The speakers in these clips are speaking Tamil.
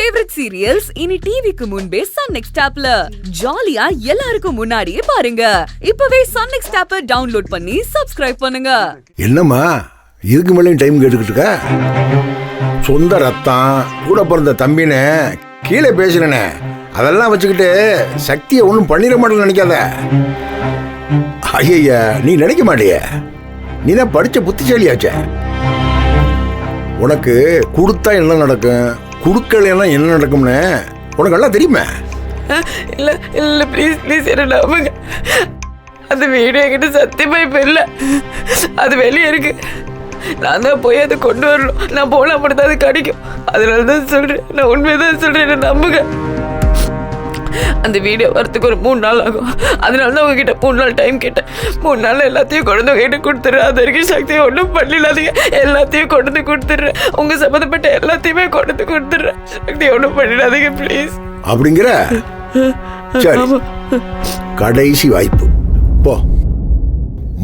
ஃபேவரட் சீரியல்ஸ் இனி டிவிக்கு முன்பே சன் நெக்ஸ்ட் ஆப்ல ஜாலியா எல்லாருக்கும் முன்னாடியே பாருங்க. இப்பவே சன் நெக்ஸ்ட் ஆப்பை டவுன்லோட் பண்ணி சப்ஸ்கிரைப் பண்ணுங்க. என்னம்மா இதுக்கு மேலே டைம் கேட்டுக்கிட்டு இருக்க? சொந்த ரத்தம் கூட பிறந்த தம்பின்னு கீழே பேசுறேனே, அதெல்லாம் வச்சுக்கிட்டு சக்தியை ஒன்றும் பண்ணிட மாட்டேன்னு நினைக்காத. ஐயா, நீ நினைக்க மாட்டிய, நீ தான் படிச்ச புத்திசாலியாச்ச. உனக்கு கொடுத்தா என்ன நடக்கும், கொடுக்கலன்னா என்ன நடக்கும்னு உனக்கு எல்லாம் தெரியுமே. இல்லை இல்லை ப்ளீஸ் ப்ளீஸ் என்ன நம்புங்க. அந்த வீடியோ என்கிட்ட சத்தியமா இப்போ இல்லை, அது வெளியே இருக்கு. நான் தான் போய் அதை கொண்டு வரணும். நான் போனால் அப்படிதான் அது கிடைக்கும். அதனால தான் சொல்கிறேன், நான் உண்மைதான் சொல்கிறேன், என்ன நம்புங்க. அந்த வீடியோ வரத்துக்கு ஒரு 3 நாள் ஆகும். அதனால தான் உங்ககிட்ட 3 நாள் டைம் கேட்டேன். 3 நாள் எல்லாத்தையும் கொண்டு வந்து உங்ககிட்ட கொடுத்துட்றேன். அது வரைக்கும் சக்தியை ஒன்றும் பண்ணிடாதீங்க. எல்லாத்தையும் கொண்டு வந்து கொடுத்துட்றேன். உங்கள் சம்மந்தப்பட்ட எல்லாத்தையுமே கொண்டு வந்து கொடுத்துட்றேன். சக்தியை ஒன்றும் பண்ணிடாதீங்க ப்ளீஸ். அப்படிங்கிற சரி, கடைசி வாய்ப்பு. போ,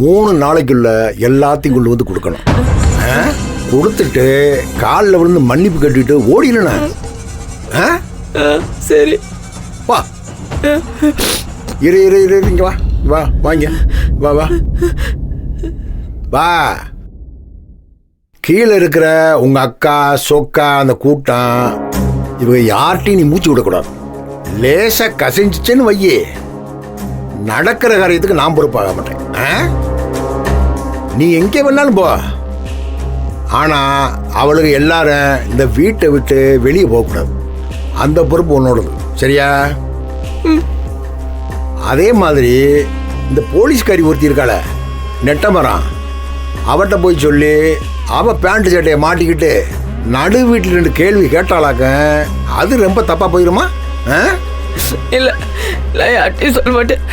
3 நாளைக்குள்ள எல்லாத்தையும் கொண்டு வந்து கொடுக்கணும். கொடுத்துட்டு காலில் விழுந்து மன்னிப்பு கட்டிட்டு ஓடினா சரி. வா, இரு இரு இரு, இங்க வா வா, வாங்க வா வா வா. கீழே இருக்கிற உங்க அக்கா சொக்கா அந்த கூட்டம் இவங்க யார்ட்டையும் நீ மூச்சு விடக்கூடாது. லேசா கசிஞ்சிச்சுன்னு வையே, நடக்கிற காரியத்துக்கு நான் பொறுப்பாக மாட்டேன். நீ எங்கே வேணாலும் போ, ஆனா அவளுக்கு எல்லாரும் இந்த வீட்டை விட்டு வெளியே போகக்கூடாது. அந்த பொறுப்பு உன்னோடது, சரியா? அதே மாதிரி இந்த போலீஸ்காரி ஒருத்தி இருக்காள நெட்டமரம், அவட்ட போய் சொல்லி அவ பேண்ட் சட்டையை மாட்டிக்கிட்டு நடு வீட்டில் 2 கேள்வி கேட்டாளாக்க அது ரொம்ப தப்பா போயிருமா? இல்லை இல்லை, யார்ட்டையும் சொல்ல மாட்டேன்,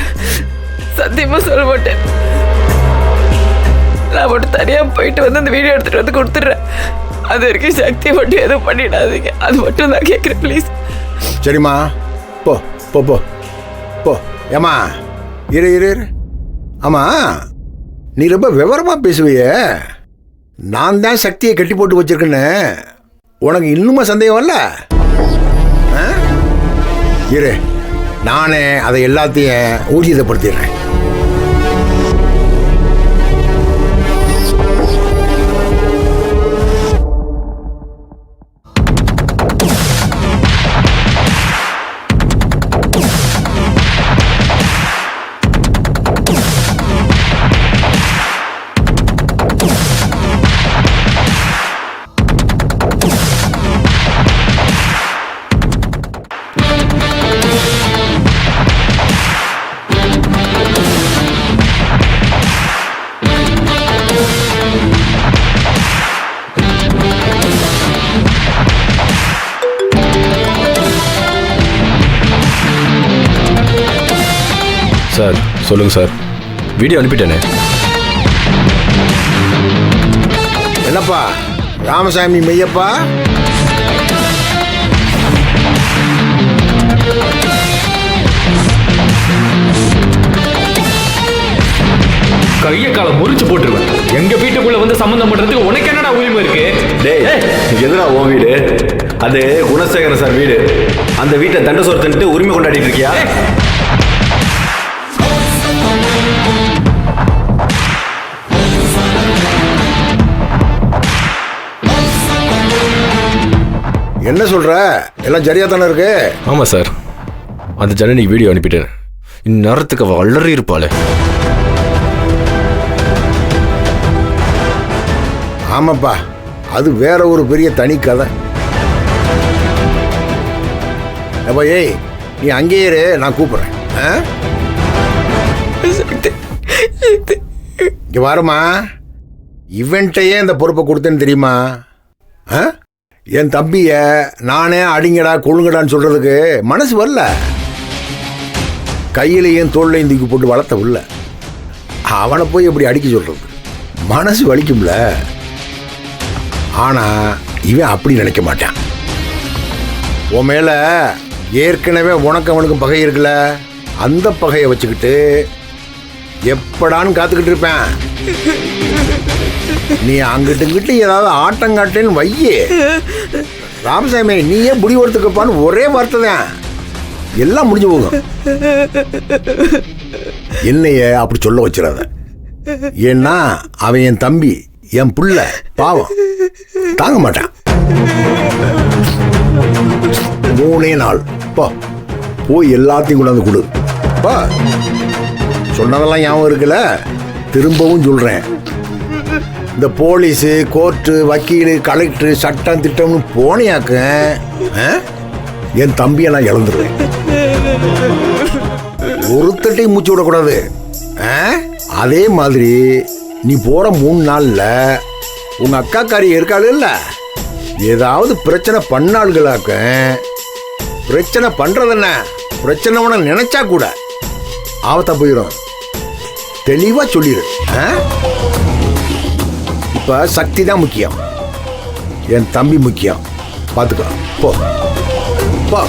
சத்தியமா சொல்ல மாட்டேன். நான் மட்டும் தனியாக போயிட்டு வந்து அந்த வீடியோ எடுத்துகிட்டு வந்து கொடுத்துட்றேன். அது வரைக்கும் சக்தி மட்டும் எதுவும் பண்ணிடாதீங்க, அது மட்டும் நான் கேட்குறேன் ப்ளீஸ். சரிம்மா, போ போ போ போ. ஏம்மா இரு இரு இரு. ஆமா, நீ ரொம்ப விவரமா பேசுவிய. நான் தான் சக்தியை கட்டி போட்டு வச்சிருக்கேன்னு உனக்கு இன்னுமா சந்தேகம் வரல? இரு, நானே அதை எல்லாத்தையும் ஊர்ஜிதப்படுத்திடுறேன். சார் சொல்லுங்கள் சார், வீடியோ அனுப்பிட்டேனே. என்னப்பா ராமசாமி மெய்யப்பா? கைய காலை முறிச்சு போட்டுருவேன். எங்க வீட்டுக்குள்ள வந்து சம்பந்தம் பண்றதுக்கு உனக்கு என்னடா உரிமை இருக்கு? டேய், எதுனா உன் வீடு? அது குணசேகரன் சார் வீடு. அந்த வீட்டை தண்ட சோறு உரிமை கொண்டாடிட்டு இருக்கியா? என்ன சொல்ற? எல்லாம் சரியா தானே இருக்கு? ஆமாம் சார், அந்த ஜனனிக்கு வீடியோ அனுப்பிட்டேன். இந்நேரத்துக்கு அவள் அலறி இருப்பாளே. ஆமாப்பா, அது வேற ஒரு பெரிய தனி கதை. அப்பா ஏய், நீ அங்கேயே இரு, நான் கூப்பிடுறேன். இங்க வாருமா. இவன்ட்டையே இந்த பொறுப்பை கொடுத்தேன்னு தெரியுமா? என் தம்பிய நானே அடிங்கடா கொழுங்கடான்னு சொல்றதுக்கு மனசு வரல. கையிலையும் தோல்லையும் தூக்கி போட்டு வளர்த்த உள்ள அவனை போய் எப்படி அடிக்க சொல்றது? மனசு வலிக்கும்ல. ஆனா இவன் அப்படி நினைக்க மாட்டான். உன் மேல ஏற்கனவே உனக்கு அவனுக்கும் பகை இருக்குல்ல, அந்த பகையை வச்சுக்கிட்டு எப்படான்னு காத்துக்கிட்டு இருப்பேன். நீ அங்கிட்டு இங்கிட்டு ஏதாவது ஆட்டங்காட்டேன்னு வையே, ராமசாமி நீயே முடிவெடுத்துக்கப்பான்னு ஒரே வார்த்தை தான், எல்லாம் முடிஞ்சு போகும். என்னைய அப்படி சொல்ல வச்சிடாத. ஏன்னா அவன் என் தம்பி, என் புள்ள, பாவம் தாங்க மாட்டான். 3 நாள் போய் எல்லாத்தையும் கொண்டாந்து கொடு. சொன்னதெல்லாம் ஞாபகம் இருக்குல்ல, திரும்பவும் சொல்றேன். இந்த போலீஸு, கோர்ட்டு, வக்கீலு, கலெக்டரு, சட்டம் திட்டம்னு போனியாக்க என் தம்பியை நான் இழந்துருவேன். ஒருத்தட்டையும் மூச்சு விடக்கூடாது. அதே மாதிரி நீ போற 3 நாள்ல உங்க அக்காக்காரி இருக்காள் இல்ல, ஏதாவது பிரச்சனை பண்ணாள்களாக்க, பிரச்சனை பண்றதுன்ன பிரச்சனை நினைச்சா கூட ஆபத்தா போயிடும். தெளிவா சொல்லிடு. இப்ப சக்தி தான் முக்கியம், என் தம்பி முக்கியம். பாத்துக்கலாம். போ போ.